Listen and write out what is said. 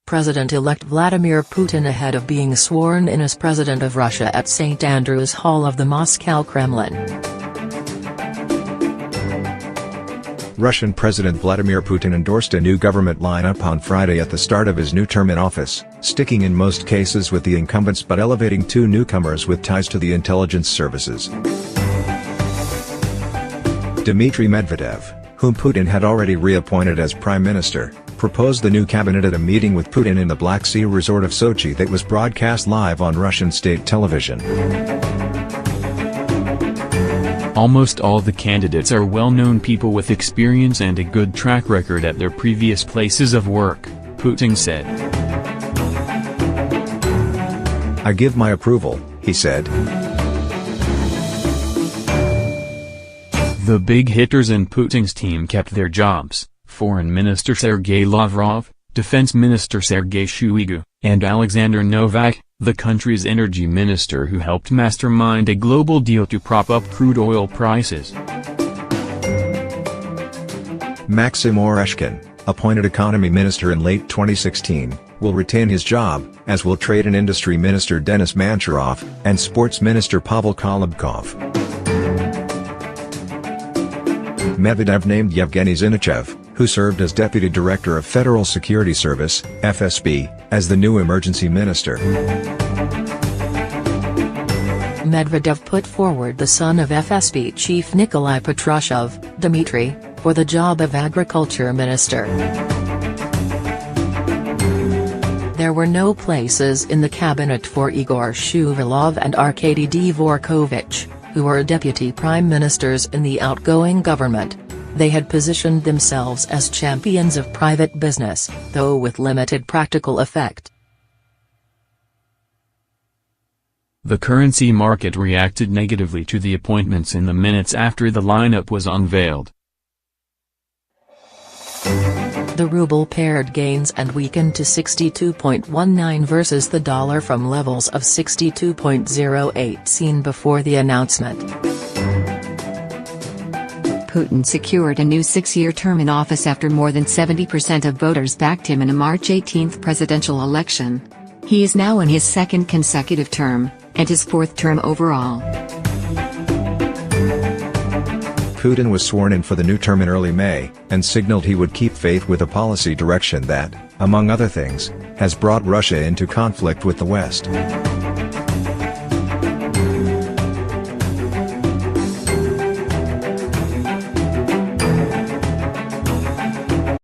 President-elect Vladimir Putin ahead of being sworn in as President of Russia at St. Andrew's Hall of the Moscow Kremlin. Russian President Vladimir Putin endorsed a new government lineup on Friday at the start of his new term in office, sticking in most cases with the incumbents but elevating two newcomers with ties to the intelligence services. Dmitry Medvedev, whom Putin had already reappointed as prime minister, proposed the new cabinet at a meeting with Putin in the Black Sea resort of Sochi that was broadcast live on Russian state television. Almost all the candidates are well-known people with experience and a good track record at their previous places of work, Putin said. "I give my approval," he said. The big hitters in Putin's team kept their jobs: Foreign Minister Sergei Lavrov, Defense Minister Sergei Shoigu, and Alexander Novak, the country's energy minister who helped mastermind a global deal to prop up crude oil prices. Maxim Oreshkin, appointed economy minister in late 2016, will retain his job, as will trade and industry minister Denis Manturov, and sports minister Pavel Kolobkov. Medvedev named Yevgeny Zinichev, who served as Deputy Director of Federal Security Service, FSB, as the new emergency minister. Medvedev put forward the son of FSB chief Nikolai Patrushev, Dmitry, for the job of agriculture minister. There were no places in the cabinet for Igor Shuvalov and Arkady Dvorkovich, who were deputy prime ministers in the outgoing government. They had positioned themselves as champions of private business, though with limited practical effect. The currency market reacted negatively to the appointments in the minutes after the lineup was unveiled. The ruble paired gains and weakened to 62.19 versus the dollar from levels of 62.08 seen before the announcement. Putin secured a new 6-year term in office after more than 70% of voters backed him in a March 18 presidential election. He is now in his second consecutive term, and his fourth term overall. Putin was sworn in for the new term in early May, and signaled he would keep faith with a policy direction that, among other things, has brought Russia into conflict with the West.